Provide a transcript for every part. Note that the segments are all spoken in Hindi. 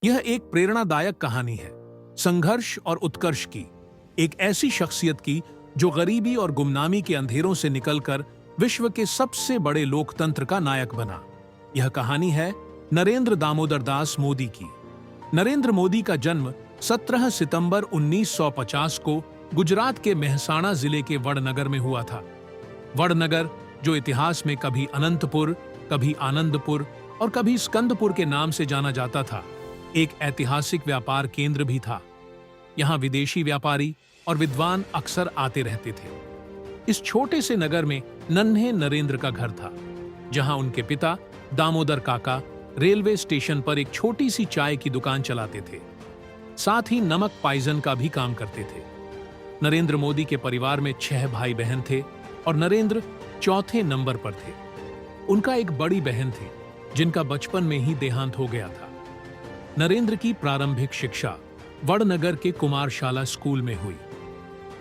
यह एक प्रेरणादायक कहानी है, संघर्ष और उत्कर्ष की, एक ऐसी शख्सियत की जो गरीबी और गुमनामी के अंधेरों से निकलकर विश्व के सबसे बड़े लोकतंत्र का नायक बना। यह कहानी है नरेंद्र दामोदर दास मोदी की। नरेंद्र मोदी का जन्म 17 सितंबर 1950 को गुजरात के मेहसाणा जिले के वडनगर में हुआ था। वडनगर, जो इतिहास में कभी अनंतपुर, कभी आनंदपुर और कभी स्कंदपुर के नाम से जाना जाता था, एक ऐतिहासिक व्यापार केंद्र भी था। यहाँ विदेशी व्यापारी और विद्वान अक्सर आते रहते थे। इस छोटे से नगर में नन्हे नरेंद्र का घर था, जहाँ उनके पिता दामोदर काका रेलवे स्टेशन पर एक छोटी सी चाय की दुकान चलाते थे, साथ ही नमक पाइजन का भी काम करते थे। नरेंद्र मोदी के परिवार में 6 भाई बहन थे और नरेंद्र चौथे नंबर पर थे। उनका एक बड़ी बहन थी जिनका बचपन में ही देहांत हो गया था। नरेंद्र की प्रारंभिक शिक्षा वडनगर के कुमारशाला स्कूल में हुई।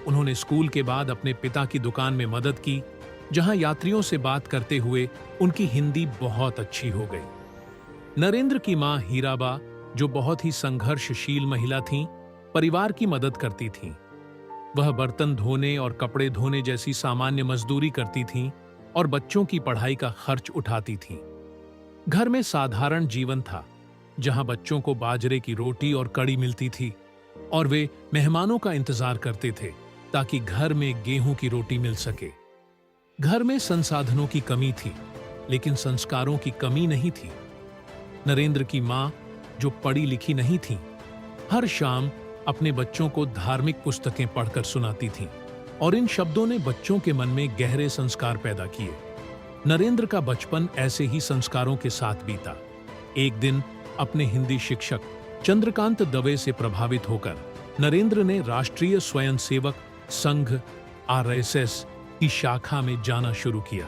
उन्होंने स्कूल के बाद अपने पिता की दुकान में मदद की, जहां यात्रियों से बात करते हुए उनकी हिंदी बहुत अच्छी हो गई। नरेंद्र की मां हीराबा, जो बहुत ही संघर्षशील महिला थीं, परिवार की मदद करती थीं। वह बर्तन धोने और कपड़े धोने जैसी सामान्य मजदूरी करती थीं और बच्चों की पढ़ाई का खर्च उठाती थीं। घर में साधारण जीवन था, जहां बच्चों को बाजरे की रोटी और कड़ी मिलती थी और वे मेहमानों का इंतजार करते थे ताकि घर में गेहूं की रोटी मिल सके। घर में संसाधनों की कमी थी, लेकिन संस्कारों की कमी नहीं थी। नरेंद्र की मां, जो पढ़ी लिखी नहीं थी, हर शाम अपने बच्चों को धार्मिक पुस्तकें पढ़कर सुनाती थीं और इन शब्दों ने बच्चों के मन में गहरे संस्कार पैदा किए। नरेंद्र का बचपन ऐसे ही संस्कारों के साथ बीता। एक दिन अपने हिंदी शिक्षक चंद्रकांत दवे से प्रभावित होकर नरेंद्र ने राष्ट्रीय स्वयंसेवक संघ (आरएसएस) की शाखा में जाना शुरू किया।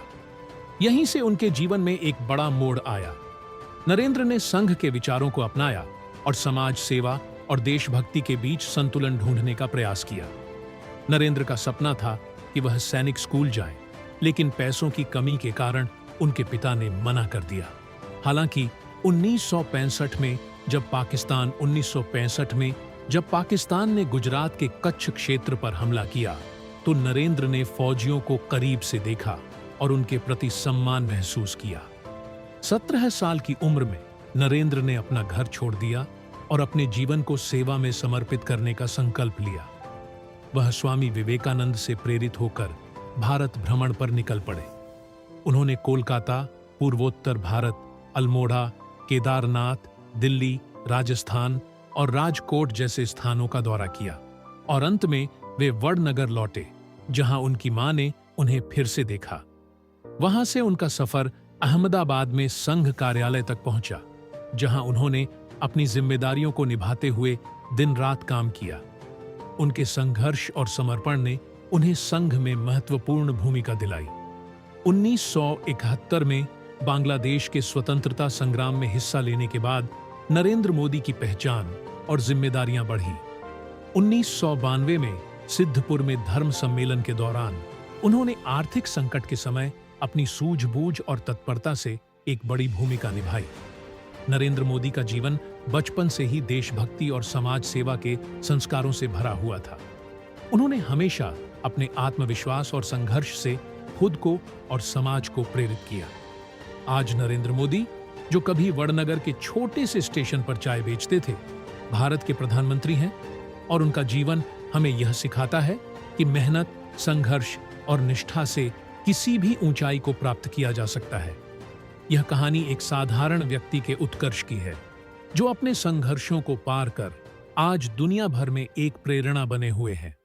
यहीं से उनके जीवन में एक बड़ा मोड़ आया। नरेंद्र ने संघ के विचारों को अपनाया और समाज सेवा और देशभक्ति के बीच संतुलन ढूंढने का प्रयास किया। नरेंद्र का सपना था कि वह सैनिक स्कूल जाए, लेकिन पैसों की कमी के कारण उनके पिता ने मना कर दिया। हालांकि 1965 में जब पाकिस्तान ने गुजरात के कच्छ क्षेत्र पर हमला किया, तो नरेंद्र ने फौजियों को करीब से देखा और उनके प्रति सम्मान महसूस किया। 17 साल की उम्र में नरेंद्र ने अपना घर छोड़ दिया और अपने जीवन को सेवा में समर्पित करने का संकल्प लिया। वह स्वामी विवेकानंद से प्रेरित होकर भारत भ्रमण पर निकल पड़े। उन्होंने कोलकाता, पूर्वोत्तर भारत, अल्मोड़ा, केदारनाथ, दिल्ली, राजस्थान और राजकोट जैसे स्थानों का दौरा किया और अंत में वे वडनगर लौटे, जहां उनकी मां ने उन्हें फिर से देखा। वहां से उनका सफर अहमदाबाद में संघ कार्यालय तक पहुंचा, जहां उन्होंने अपनी जिम्मेदारियों को निभाते हुए दिन रात काम किया। उनके संघर्ष और समर्पण ने उन्हें संघ में महत्वपूर्ण भूमिका दिलाई। 1971 में बांग्लादेश के स्वतंत्रता संग्राम में हिस्सा लेने के बाद नरेंद्र मोदी की पहचान और जिम्मेदारियां बढ़ी। 1992 में सिद्धपुर में धर्म सम्मेलन के दौरान उन्होंने आर्थिक संकट के समय अपनी सूझबूझ और तत्परता से एक बड़ी भूमिका निभाई। नरेंद्र मोदी का जीवन बचपन से ही देशभक्ति और समाज सेवा के संस्कारों से भरा हुआ था। उन्होंने हमेशा अपने आत्मविश्वास और संघर्ष से खुद को और समाज को प्रेरित किया। आज नरेंद्र मोदी, जो कभी वडनगर के छोटे से स्टेशन पर चाय बेचते थे, भारत के प्रधानमंत्री हैं और उनका जीवन हमें यह सिखाता है कि मेहनत, संघर्ष और निष्ठा से किसी भी ऊंचाई को प्राप्त किया जा सकता है। यह कहानी एक साधारण व्यक्ति के उत्कर्ष की है, जो अपने संघर्षों को पार कर आज दुनिया भर में एक प्रेरणा बने हुए हैं।